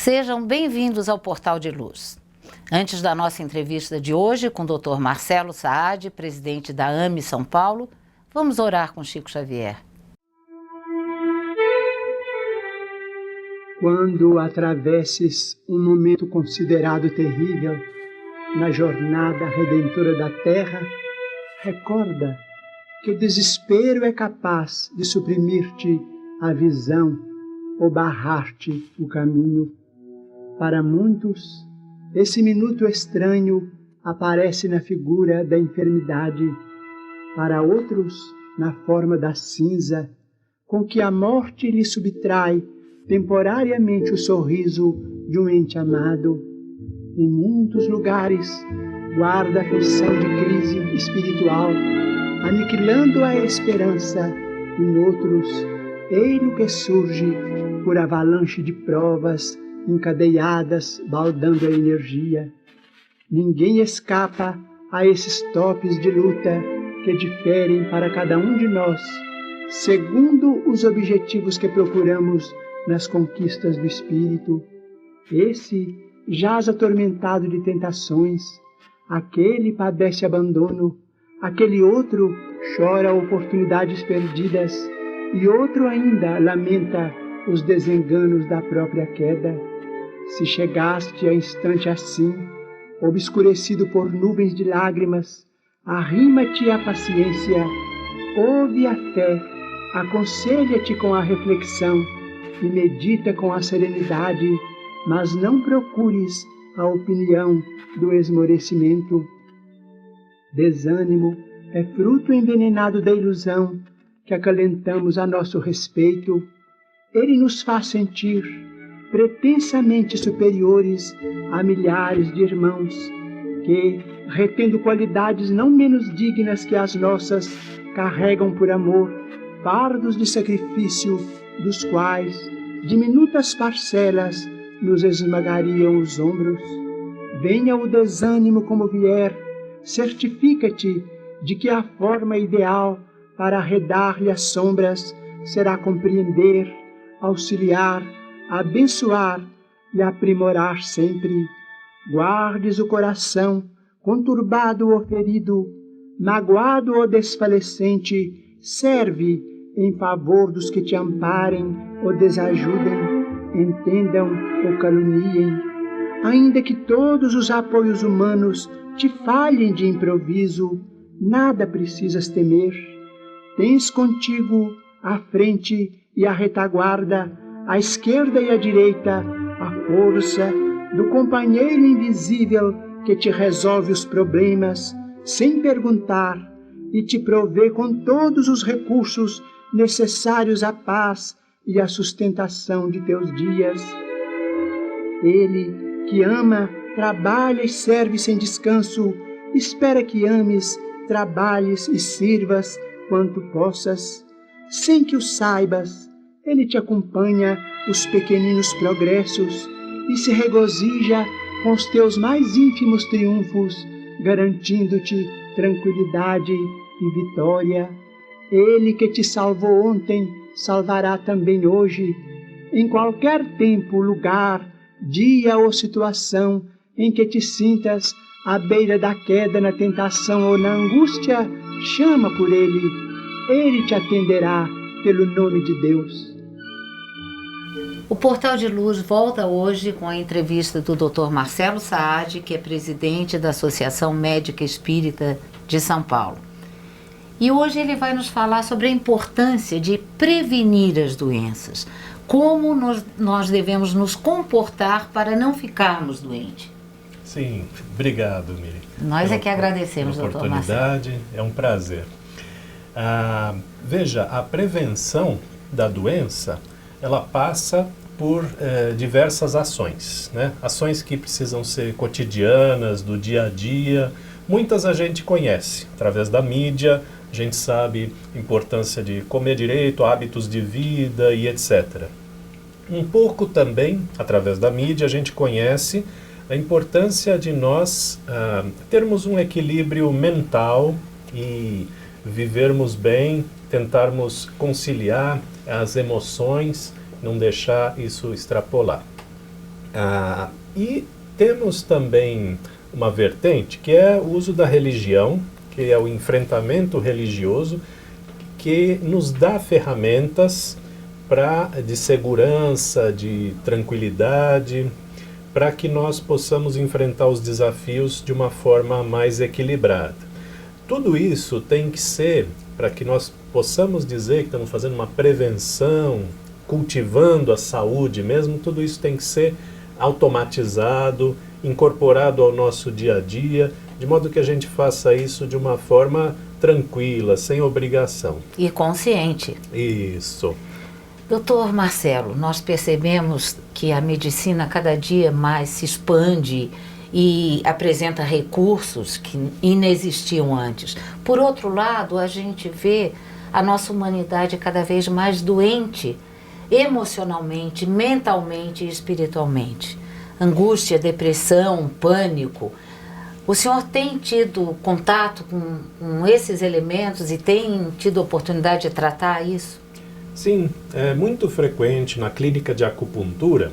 Sejam bem-vindos ao Portal de Luz. Antes da nossa entrevista de hoje com o Dr. Marcelo Saad, presidente da AME São Paulo, vamos orar com Chico Xavier. Quando atravesses um momento considerado terrível na jornada redentora da Terra, recorda que o desespero é capaz de suprimir-te a visão ou barrar-te o caminho. Para muitos, esse minuto estranho aparece na figura da enfermidade, para outros, na forma da cinza, com que a morte lhe subtrai temporariamente o sorriso de um ente amado. Em muitos lugares, guarda a aflição de crise espiritual, aniquilando a esperança. Em outros, eis-o que surge por avalanche de provas encadeadas, baldando a energia. Ninguém escapa a esses topes de luta que diferem para cada um de nós, segundo os objetivos que procuramos nas conquistas do espírito. Esse jaz atormentado de tentações, aquele padece abandono, aquele outro chora oportunidades perdidas e outro ainda lamenta os desenganos da própria queda. Se chegaste a instante assim, obscurecido por nuvens de lágrimas, arrima-te à paciência, ouve a fé, aconselha-te com a reflexão e medita com a serenidade, mas não procures a opinião do esmorecimento. Desânimo é fruto envenenado da ilusão que acalentamos a nosso respeito. Ele nos faz sentir pretensamente superiores a milhares de irmãos que, retendo qualidades não menos dignas que as nossas, carregam por amor fardos de sacrifício, dos quais diminutas parcelas nos esmagariam os ombros. Venha o desânimo como vier, certifica-te de que a forma ideal para arredar-lhe as sombras será compreender, auxiliar, abençoar e aprimorar sempre. Guardes o coração, conturbado ou ferido, magoado ou desfalecente, serve em favor dos que te amparem ou desajudem, entendam ou caluniem. Ainda que todos os apoios humanos te falhem de improviso, nada precisas temer. Tens contigo a frente e a retaguarda, à esquerda e à direita, a força do companheiro invisível que te resolve os problemas sem perguntar e te provê com todos os recursos necessários à paz e à sustentação de teus dias. Ele que ama, trabalha e serve sem descanso, espera que ames, trabalhes e sirvas quanto possas, sem que o saibas. Ele te acompanha os pequeninos progressos e se regozija com os teus mais ínfimos triunfos, garantindo-te tranquilidade e vitória. Ele que te salvou ontem, salvará também hoje. Em qualquer tempo, lugar, dia ou situação em que te sintas à beira da queda na tentação ou na angústia, chama por Ele. Ele te atenderá pelo nome de Deus. O Portal de Luz volta hoje com a entrevista do Dr. Marcelo Saad, que é presidente da Associação Médica Espírita de São Paulo. E hoje ele vai nos falar sobre a importância de prevenir as doenças, como nós devemos nos comportar para não ficarmos doentes. Sim, obrigado, Miri. Nós é que agradecemos, doutor Marcelo. Oportunidade, é um prazer. Veja, a prevenção da doença, ela passa por diversas ações, né? Ações que precisam ser cotidianas, do dia a dia. Muitas a gente conhece, através da mídia, a gente sabe a importância de comer direito, hábitos de vida e etc. Um pouco também, através da mídia, a gente conhece a importância de nós termos um equilíbrio mental e vivermos bem, tentarmos conciliar as emoções, não deixar isso extrapolar. E temos também uma vertente que é o uso da religião, que é o enfrentamento religioso, que nos dá ferramentas de segurança, de tranquilidade, para que nós possamos enfrentar os desafios de uma forma mais equilibrada. Tudo isso tem que ser para que nós possamos dizer que estamos fazendo uma prevenção, cultivando a saúde mesmo, tudo isso tem que ser automatizado, incorporado ao nosso dia a dia, de modo que a gente faça isso de uma forma tranquila, sem obrigação. E consciente. Isso. Doutor Marcelo, nós percebemos que a medicina cada dia mais se expande e apresenta recursos que inexistiam antes. Por outro lado, a gente vê a nossa humanidade cada vez mais doente, emocionalmente, mentalmente e espiritualmente. Angústia, depressão, pânico. O senhor tem tido contato com esses elementos e tem tido oportunidade de tratar isso? Sim, é muito frequente na clínica de acupuntura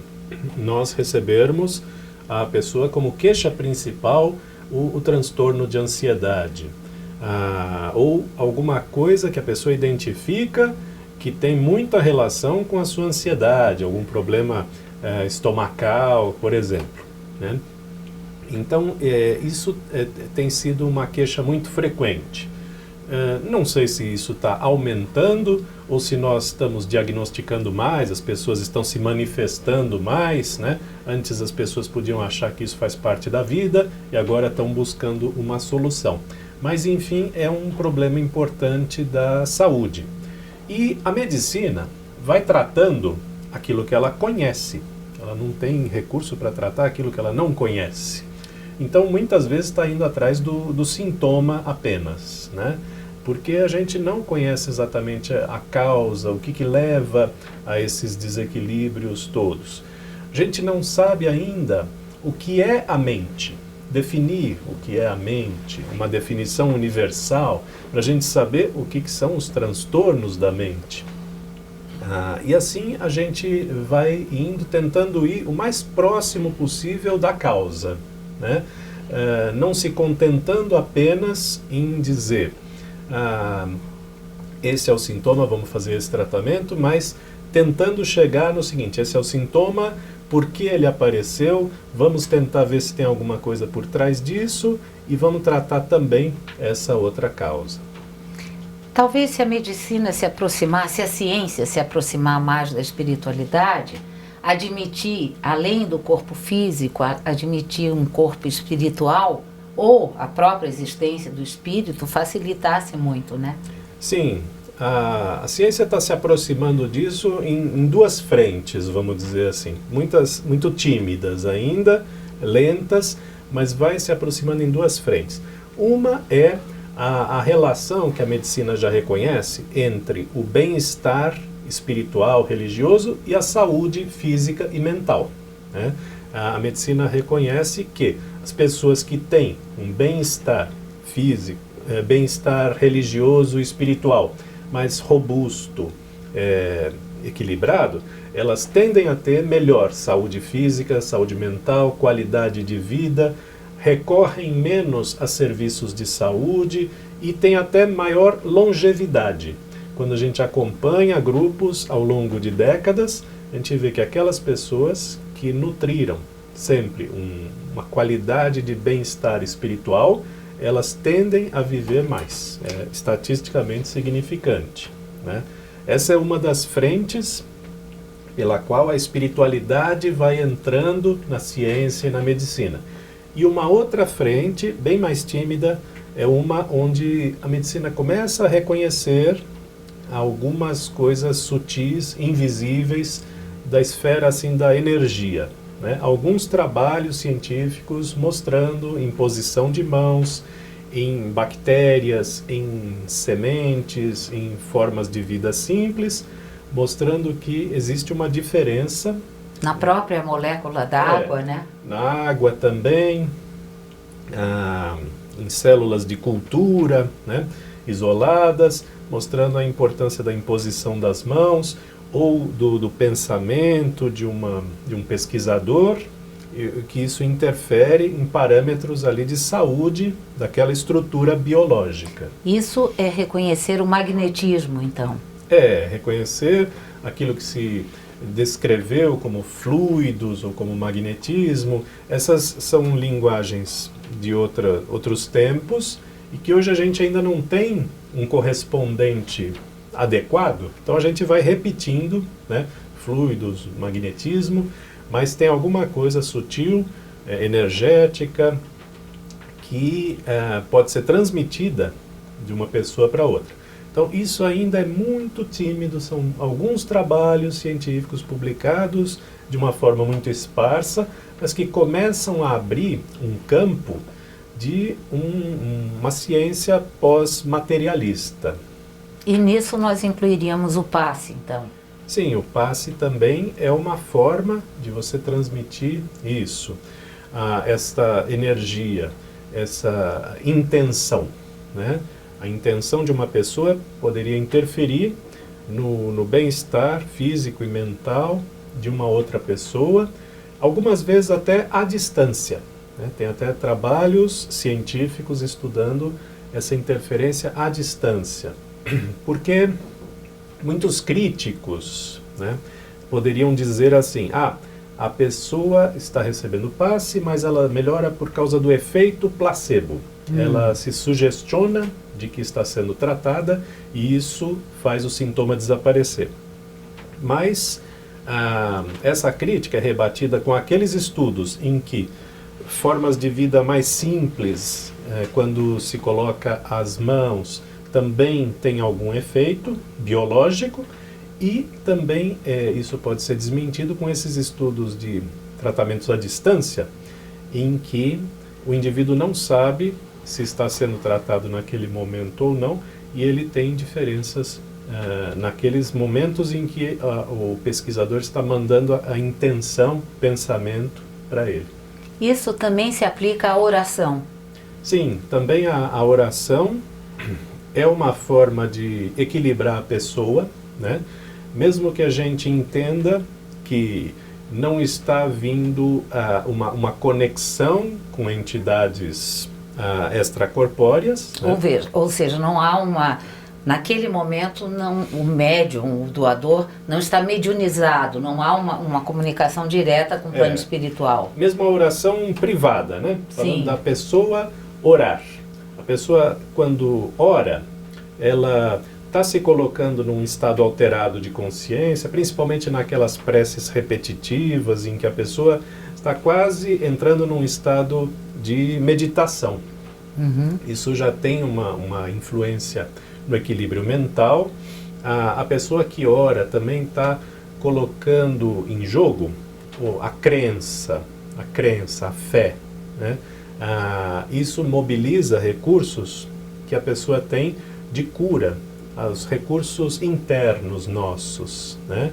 nós recebermos a pessoa como queixa principal o transtorno de ansiedade. Ou alguma coisa que a pessoa identifica que tem muita relação com a sua ansiedade, algum problema estomacal, por exemplo, né? Então, isso tem sido uma queixa muito frequente. Não sei se isso está aumentando ou se nós estamos diagnosticando mais, as pessoas estão se manifestando mais, né? Antes as pessoas podiam achar que isso faz parte da vida e agora estão buscando uma solução. Mas, enfim, é um problema importante da saúde. E a medicina vai tratando aquilo que ela conhece. Ela não tem recurso para tratar aquilo que ela não conhece. Então, muitas vezes está indo atrás do sintoma apenas, né? Porque a gente não conhece exatamente a causa, o que leva a esses desequilíbrios todos. A gente não sabe ainda o que é a mente. Definir o que é a mente, uma definição universal, para a gente saber o que são os transtornos da mente. E assim a gente vai indo, tentando ir o mais próximo possível da causa, né? Não se contentando apenas em dizer esse é o sintoma, vamos fazer esse tratamento, mas tentando chegar no seguinte: esse é o sintoma, por que ele apareceu, vamos tentar ver se tem alguma coisa por trás disso e vamos tratar também essa outra causa. Talvez se a medicina se aproximar, se a ciência se aproximar mais da espiritualidade, admitir, além do corpo físico, admitir um corpo espiritual ou a própria existência do espírito, facilitasse muito, né? Sim, a ciência está se aproximando disso em duas frentes, vamos dizer assim. Muito tímidas ainda, lentas, mas vai se aproximando em duas frentes. Uma é a relação que a medicina já reconhece entre o bem-estar espiritual, religioso e a saúde física e mental, né? A medicina reconhece que as pessoas que têm um bem-estar físico, bem-estar religioso e espiritual mais robusto, equilibrado, elas tendem a ter melhor saúde física, saúde mental, qualidade de vida, recorrem menos a serviços de saúde e têm até maior longevidade. Quando a gente acompanha grupos ao longo de décadas, a gente vê que aquelas pessoas que nutriram sempre uma qualidade de bem-estar espiritual, elas tendem a viver mais, estatisticamente significante, né? Essa é uma das frentes pela qual a espiritualidade vai entrando na ciência e na medicina. E uma outra frente, bem mais tímida, é uma onde a medicina começa a reconhecer algumas coisas sutis, invisíveis, da esfera assim, da energia, né? Alguns trabalhos científicos mostrando em posição de mãos, em bactérias, em sementes, em formas de vida simples, mostrando que existe uma diferença. Na própria molécula da água, né? Na água também, em células de cultura, né? Isoladas, mostrando a importância da imposição das mãos, ou do pensamento de um pesquisador, que isso interfere em parâmetros ali de saúde daquela estrutura biológica. Isso é reconhecer o magnetismo, então? É, reconhecer aquilo que se descreveu como fluidos ou como magnetismo. Essas são linguagens de outros tempos e que hoje a gente ainda não tem um correspondente adequado. Então a gente vai repetindo, né, fluidos, magnetismo, mas tem alguma coisa sutil, energética, que pode ser transmitida de uma pessoa para outra. Então, isso ainda é muito tímido, são alguns trabalhos científicos publicados de uma forma muito esparsa, mas que começam a abrir um campo de uma ciência pós-materialista. E nisso nós incluiríamos o passe, então? Sim, o passe também é uma forma de você transmitir isso, esta energia, essa intenção, né? A intenção de uma pessoa poderia interferir no bem-estar físico e mental de uma outra pessoa, algumas vezes até à distância, né? Tem até trabalhos científicos estudando essa interferência à distância, porque muitos críticos, né, poderiam dizer assim, a pessoa está recebendo passe, mas ela melhora por causa do efeito placebo. Ela se sugestiona de que está sendo tratada e isso faz o sintoma desaparecer. Mas essa crítica é rebatida com aqueles estudos em que formas de vida mais simples, quando se coloca as mãos, também tem algum efeito biológico e também isso pode ser desmentido com esses estudos de tratamentos à distância, em que o indivíduo não sabe se está sendo tratado naquele momento ou não, e ele tem diferenças naqueles momentos em que o pesquisador está mandando a intenção, pensamento para ele. Isso também se aplica à oração? Sim, também a oração é uma forma de equilibrar a pessoa, né? Mesmo que a gente entenda que não está vindo uma conexão com entidades extracorpóreas. Né? Ou seja, não há naquele momento o médium, o doador, não está mediunizado, não há uma comunicação direta com o plano espiritual. Mesmo a oração privada, né? Falando da pessoa orar. A pessoa, quando ora, ela está se colocando num estado alterado de consciência, principalmente naquelas preces repetitivas, em que a pessoa está quase entrando num estado de meditação. Uhum. Isso já tem uma influência no equilíbrio mental. A pessoa que ora também está colocando em jogo a crença, a fé, né? Isso mobiliza recursos que a pessoa tem de cura, os recursos internos nossos, né?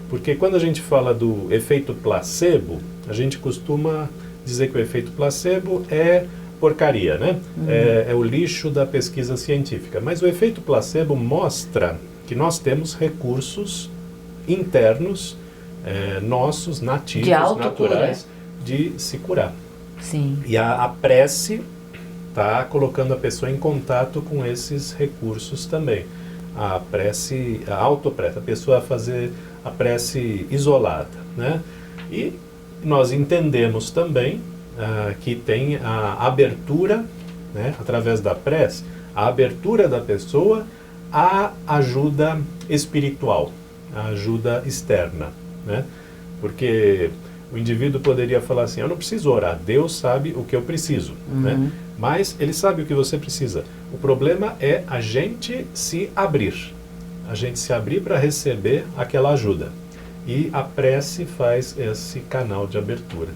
Porque quando a gente fala do efeito placebo, a gente costuma dizer que o efeito placebo é porcaria, né? É o lixo da pesquisa científica. Mas o efeito placebo mostra que nós temos recursos internos nossos, nativos, naturais, de se curar. Sim. E a prece está colocando a pessoa em contato com esses recursos também. A prece, a autoprece, a pessoa fazer a prece isolada, né? E nós entendemos também que tem a abertura, né, através da prece, a abertura da pessoa à ajuda espiritual, à ajuda externa, né? Porque o indivíduo poderia falar assim, eu não preciso orar, Deus sabe o que eu preciso, né? Mas Ele sabe o que você precisa. O problema é a gente se abrir para receber aquela ajuda. E a prece faz esse canal de abertura.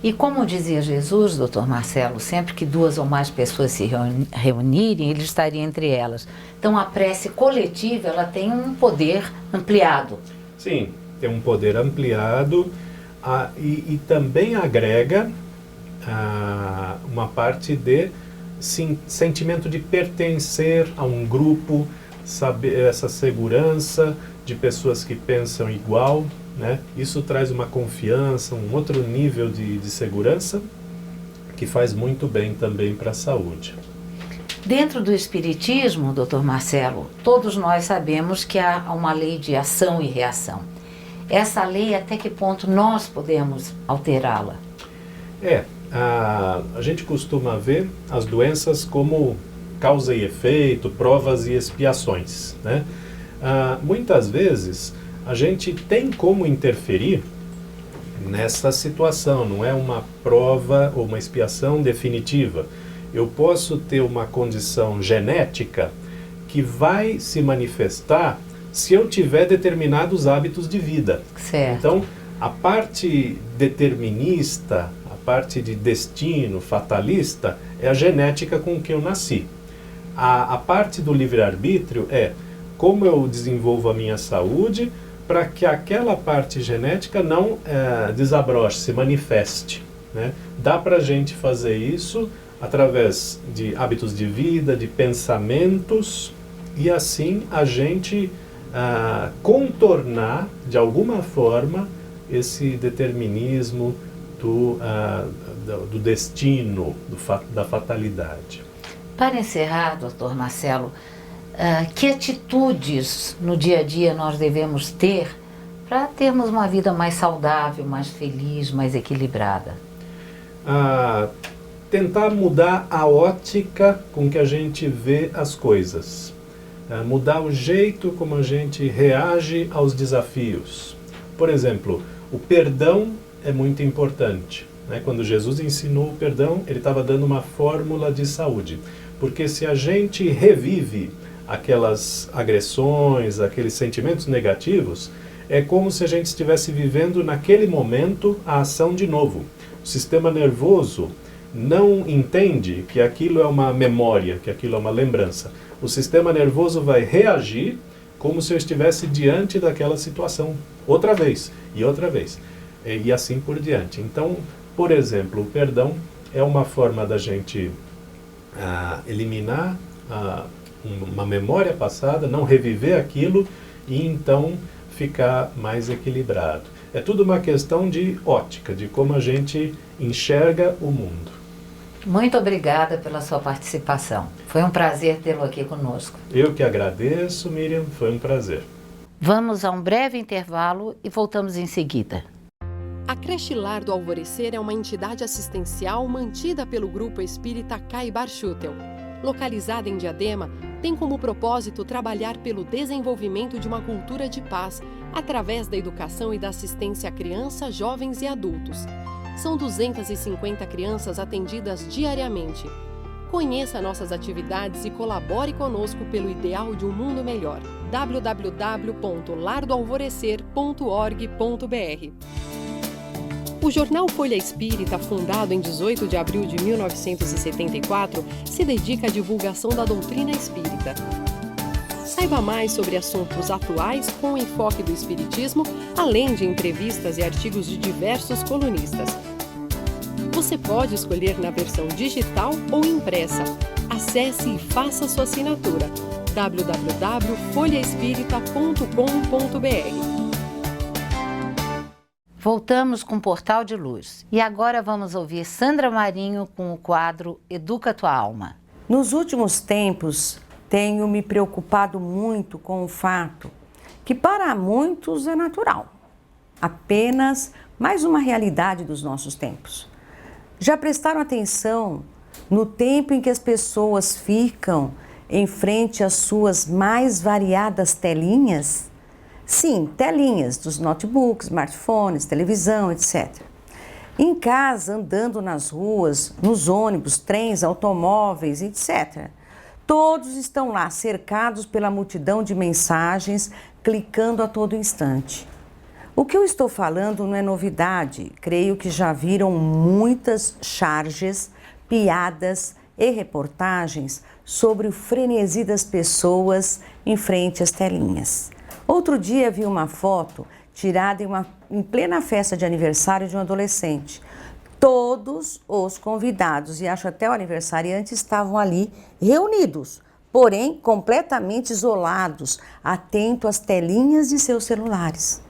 E como dizia Jesus, doutor Marcelo, sempre que duas ou mais pessoas se reunirem, ele estaria entre elas. Então a prece coletiva, ela tem um poder ampliado. Sim, tem um poder ampliado e também agrega uma parte de sentimento de pertencer a um grupo, saber essa segurança de pessoas que pensam igual, né? Isso traz uma confiança, um outro nível de segurança que faz muito bem também para a saúde. Dentro do Espiritismo, Dr. Marcelo, todos nós sabemos que há uma lei de ação e reação. Essa lei, até que ponto nós podemos alterá-la? A gente costuma ver as doenças como causa e efeito, provas e expiações, né? Muitas vezes a gente tem como interferir nessa situação, não é uma prova ou uma expiação definitiva. Eu posso ter uma condição genética que vai se manifestar se eu tiver determinados hábitos de vida. Certo. Então, a parte determinista, a parte de destino, fatalista, é a genética com que eu nasci. A parte do livre-arbítrio é como eu desenvolvo a minha saúde para que aquela parte genética não desabroche, se manifeste, né? Dá para a gente fazer isso através de hábitos de vida, de pensamentos, e assim a gente contornar, de alguma forma, esse determinismo do destino, da fatalidade. Para encerrar, Dr. Marcelo, que atitudes no dia a dia nós devemos ter para termos uma vida mais saudável, mais feliz, mais equilibrada? Tentar mudar a ótica com que a gente vê as coisas. Mudar o jeito como a gente reage aos desafios. Por exemplo, o perdão é muito importante, né? Quando Jesus ensinou o perdão, ele estava dando uma fórmula de saúde. Porque se a gente revive aquelas agressões, aqueles sentimentos negativos, é como se a gente estivesse vivendo naquele momento a ação de novo. O sistema nervoso não entende que aquilo é uma memória, que aquilo é uma lembrança. O sistema nervoso vai reagir como se eu estivesse diante daquela situação, outra vez, e assim por diante. Então, por exemplo, o perdão é uma forma da gente eliminar uma memória passada, não reviver aquilo e então ficar mais equilibrado. É tudo uma questão de ótica, de como a gente enxerga o mundo. Muito obrigada pela sua participação. Foi um prazer tê-lo aqui conosco. Eu que agradeço, Miriam, foi um prazer. Vamos a um breve intervalo e voltamos em seguida. A Creche Lar do Alvorecer é uma entidade assistencial mantida pelo Grupo Espírita Caibar Schutel. Localizada em Diadema, tem como propósito trabalhar pelo desenvolvimento de uma cultura de paz através da educação e da assistência a crianças, jovens e adultos. São 250 crianças atendidas diariamente. Conheça nossas atividades e colabore conosco pelo ideal de um mundo melhor. www.lardoalvorecer.org.br. O jornal Folha Espírita, fundado em 18 de abril de 1974, se dedica à divulgação da doutrina espírita. Saiba mais sobre assuntos atuais com o enfoque do Espiritismo, além de entrevistas e artigos de diversos colunistas. Você pode escolher na versão digital ou impressa. Acesse e faça sua assinatura. www.folhaespírita.com.br. Voltamos com Portal de Luz. E agora vamos ouvir Sandra Marinho com o quadro Educa Tua Alma. Nos últimos tempos, tenho me preocupado muito com o fato que para muitos é natural, apenas mais uma realidade dos nossos tempos. Já prestaram atenção no tempo em que as pessoas ficam em frente às suas mais variadas telinhas? Sim, telinhas dos notebooks, smartphones, televisão, etc. Em casa, andando nas ruas, nos ônibus, trens, automóveis, etc. Todos estão lá cercados pela multidão de mensagens, clicando a todo instante. O que eu estou falando não é novidade, creio que já viram muitas charges, piadas e reportagens sobre o frenesi das pessoas em frente às telinhas. Outro dia vi uma foto tirada em plena festa de aniversário de um adolescente. Todos os convidados, e acho até o aniversariante, estavam ali reunidos, porém completamente isolados, atentos às telinhas de seus celulares.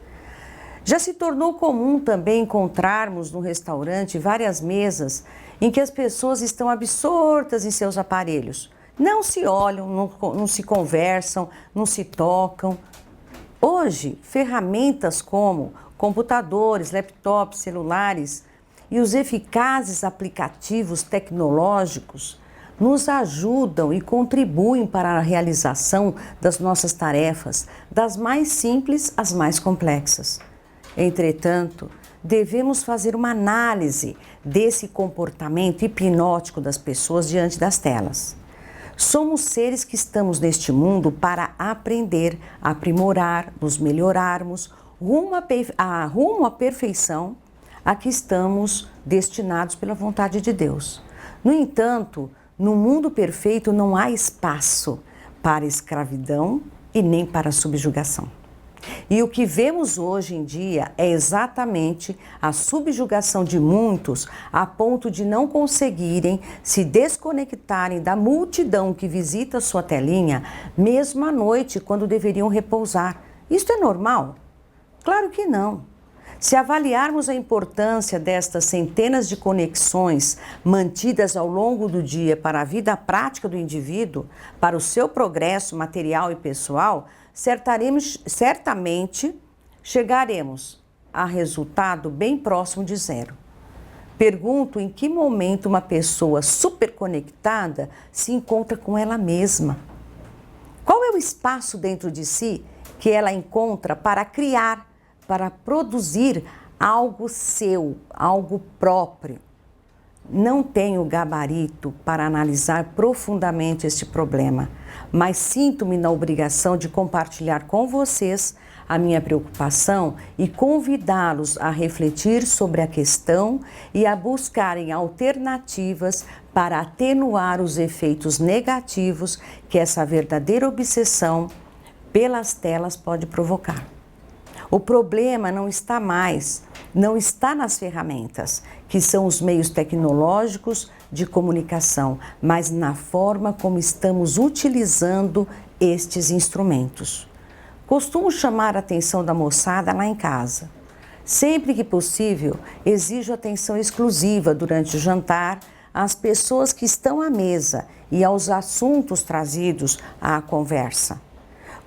Já se tornou comum também encontrarmos no restaurante várias mesas em que as pessoas estão absortas em seus aparelhos. Não se olham, não se conversam, não se tocam. Hoje, ferramentas como computadores, laptops, celulares e os eficazes aplicativos tecnológicos nos ajudam e contribuem para a realização das nossas tarefas, das mais simples às mais complexas. Entretanto, devemos fazer uma análise desse comportamento hipnótico das pessoas diante das telas. Somos seres que estamos neste mundo para aprender, aprimorar, nos melhorarmos rumo à perfeição a que estamos destinados pela vontade de Deus. No entanto, no mundo perfeito não há espaço para escravidão e nem para subjugação. E o que vemos hoje em dia é exatamente a subjugação de muitos a ponto de não conseguirem se desconectarem da multidão que visita sua telinha, mesmo à noite, quando deveriam repousar. Isto é normal? Claro que não. Se avaliarmos a importância destas centenas de conexões mantidas ao longo do dia para a vida prática do indivíduo, para o seu progresso material e pessoal, certamente chegaremos a resultado bem próximo de zero. Pergunto em que momento uma pessoa superconectada se encontra com ela mesma. Qual é o espaço dentro de si que ela encontra para criar, para produzir algo seu, algo próprio? Não tenho gabarito para analisar profundamente este problema, mas sinto-me na obrigação de compartilhar com vocês a minha preocupação e convidá-los a refletir sobre a questão e a buscarem alternativas para atenuar os efeitos negativos que essa verdadeira obsessão pelas telas pode provocar. O problema não está nas ferramentas, que são os meios tecnológicos de comunicação, mas na forma como estamos utilizando estes instrumentos. Costumo chamar a atenção da moçada lá em casa. Sempre que possível, exijo atenção exclusiva durante o jantar às pessoas que estão à mesa e aos assuntos trazidos à conversa.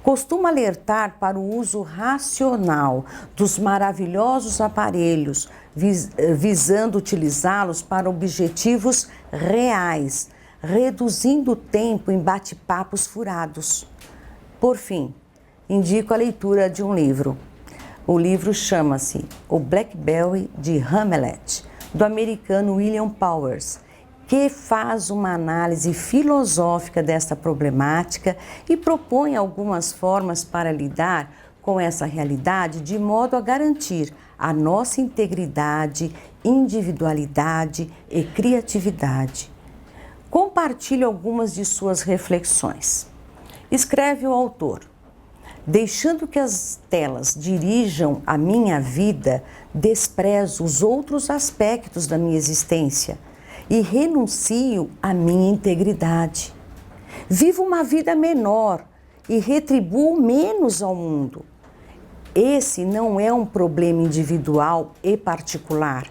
Costumo alertar para o uso racional dos maravilhosos aparelhos, visando utilizá-los para objetivos reais, reduzindo o tempo em bate-papos furados. Por fim, indico a leitura de um livro. O livro chama-se O Blackberry de Hamlet, do americano William Powers, que faz uma análise filosófica desta problemática e propõe algumas formas para lidar com essa realidade de modo a garantir a nossa integridade, individualidade e criatividade. Compartilho algumas de suas reflexões. Escreve o autor: deixando que as telas dirijam a minha vida, desprezo os outros aspectos da minha existência e renuncio à minha integridade. Vivo uma vida menor e retribuo menos ao mundo. Esse não é um problema individual e particular.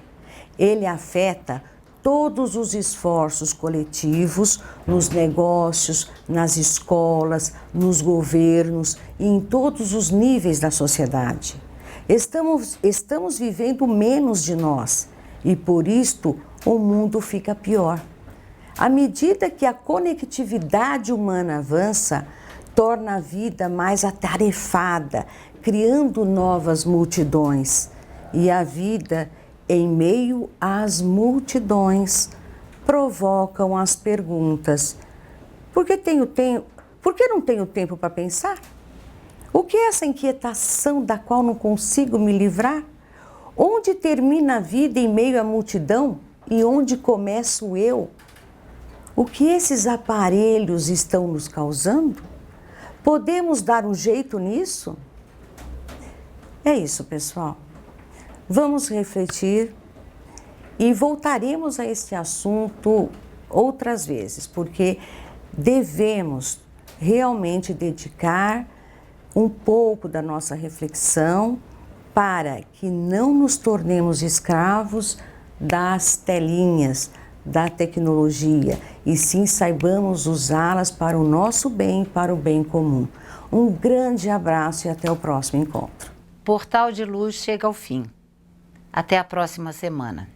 Ele afeta todos os esforços coletivos nos negócios, nas escolas, nos governos e em todos os níveis da sociedade. Estamos vivendo menos de nós e, por isto, o mundo fica pior. À medida que a conectividade humana avança, torna a vida mais atarefada, criando novas multidões. E a vida, em meio às multidões, provocam as perguntas: por que não tenho tempo para pensar? O que é essa inquietação da qual não consigo me livrar? Onde termina a vida em meio à multidão e onde começo eu? O que esses aparelhos estão nos causando? Podemos dar um jeito nisso? É isso, pessoal. Vamos refletir e voltaremos a este assunto outras vezes, porque devemos realmente dedicar um pouco da nossa reflexão para que não nos tornemos escravos das telinhas, da tecnologia, e sim saibamos usá-las para o nosso bem, para o bem comum. Um grande abraço e até o próximo encontro. Portal de Luz chega ao fim. Até a próxima semana.